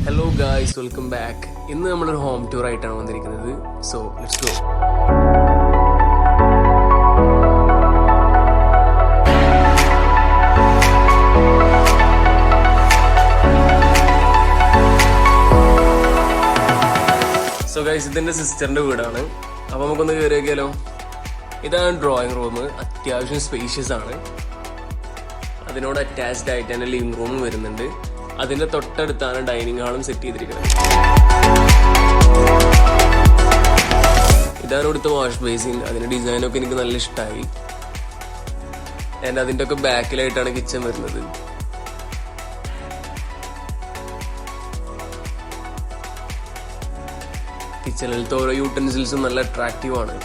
Hello guys, welcome back. ഇന്ന് നമ്മളൊരു home tour ആയിട്ടാണ് വന്നിരിക്കുന്നത്. So let's go. So guys, ഇതെൻ്റെ സിസ്റ്ററിൻ്റെ വീടാണ്. അപ്പോൾ നമുക്കൊന്ന് കയറി നോക്കിയാലോ. ഇതാണ് ഡ്രോയിങ് റൂം. അത്യാവശ്യം സ്പേഷ്യസ് ആണ്. അതിനോട് അറ്റാച്ച്ഡ് ആയിട്ട് തന്നെ ലിവിംഗ് റൂമും വരുന്നുണ്ട്. അതിന്റെ തൊട്ടടുത്താണ് ഡൈനിങ് ഹാളും സെറ്റ് ചെയ്തിരിക്കുന്നത്. ഇതാണ് ഇവിടുത്തെ വാഷ് ബേസിൻ. അതിന്റെ ഡിസൈനൊക്കെ എനിക്ക് നല്ല ഇഷ്ടമായി. ആൻഡ് അതിന്റെ ഒക്കെ ബാക്കിലായിട്ടാണ് കിച്ചൺ വരുന്നത്. കിച്ചണിലത്തെ ഓരോ യൂട്ടൻസിൽസും നല്ല അട്രാക്റ്റീവ് ആണ്.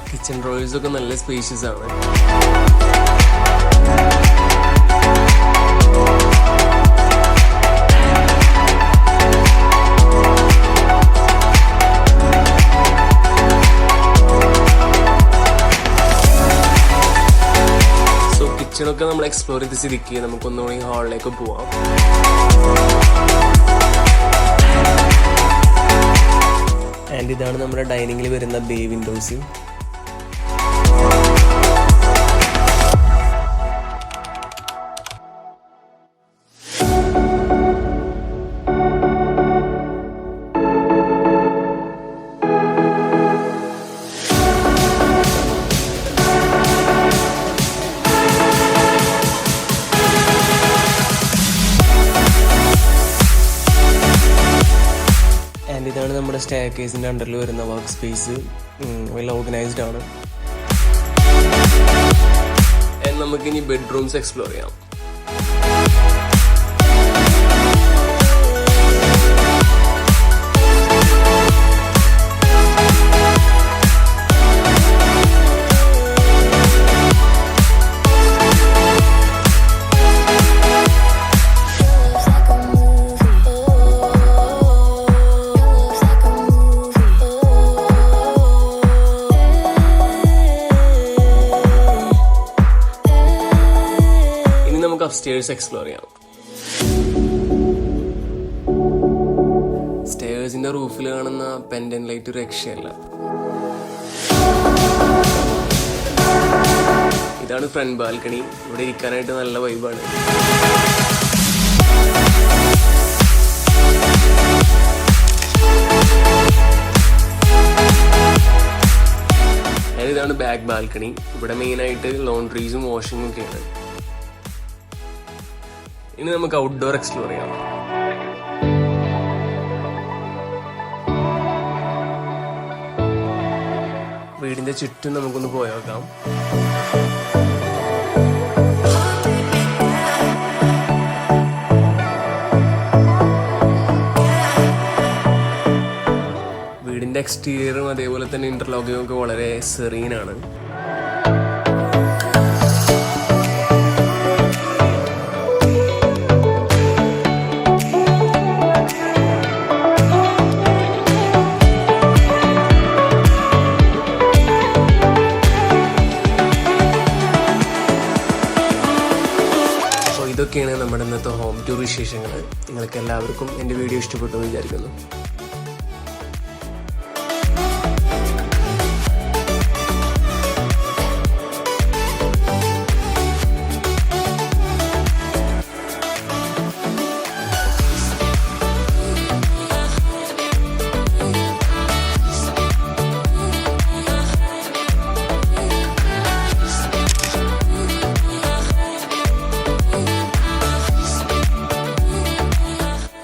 കിച്ചൺ ഡ്രോയേഴ്സ് ഒക്കെ നല്ല സ്പേഷ്യസ് ആണ്. സോ കിച്ചണൊക്കെ നമ്മൾ എക്സ്പ്ലോർ ചെയ്ത് സ്ഥിതിക്ക് നമുക്കൊന്നുകൂടി ഹാളിലേക്ക് പോവാം. ആൻഡ് ഇതാണ് നമ്മുടെ ഡൈനിങ്ങിൽ വരുന്ന ബേ വിൻഡോസ്. ആൻഡ് ഇതാണ് നമ്മുടെ സ്റ്റെയർ കേസിൻ്റെ അണ്ടറിൽ വരുന്ന വർക്ക് സ്പേസ്. വെൽ ഓർഗനൈസ്ഡ് ആണ്. ആൻഡ് നമുക്കിനി ബെഡ്റൂംസ് എക്സ്പ്ലോർ ചെയ്യാം. നമുക്ക് അപ്സ്റ്റേഴ്സ് എക്സ്പ്ലോർ ചെയ്യാം. സ്റ്റെയർസിന്റെ റൂഫിൽ കാണുന്ന പെൻഡന്റ് ലൈറ്റ് രക്ഷയല്ല. ഇതാണ് ഫ്രണ്ട് ബാൽക്കണി. ഇവിടെ ഇരിക്കാനായിട്ട് നല്ല വൈബാണ്. ഇതാണ് ബാക്ക് ബാൽക്കണി. ഇവിടെ മെയിനായിട്ട് ലോണ്ട്രീസും വാഷിങ്ങും ഒക്കെയാണ്. ഇനി നമുക്ക് ഔട്ട്ഡോർ എക്സ്പ്ലോർ ചെയ്യാം. വീടിന്റെ ചുറ്റും നമുക്കൊന്ന് പോയേക്കാം. വീടിന്റെ എക്സ്റ്റീരിയറും അതേപോലെ തന്നെ ഇന്റർലോക്കിങ്ങും ഒക്കെ വളരെ സെറീനാണ്. ഇതൊക്കെയാണ് നമ്മുടെ ഇന്നത്തെ ഹോം ടൂർ വിശേഷങ്ങൾ. നിങ്ങൾക്ക് എല്ലാവർക്കും എൻ്റെ വീഡിയോ ഇഷ്ടപ്പെട്ടു എന്ന് വിചാരിക്കുന്നു.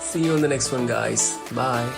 See you in the next one, guys. Bye.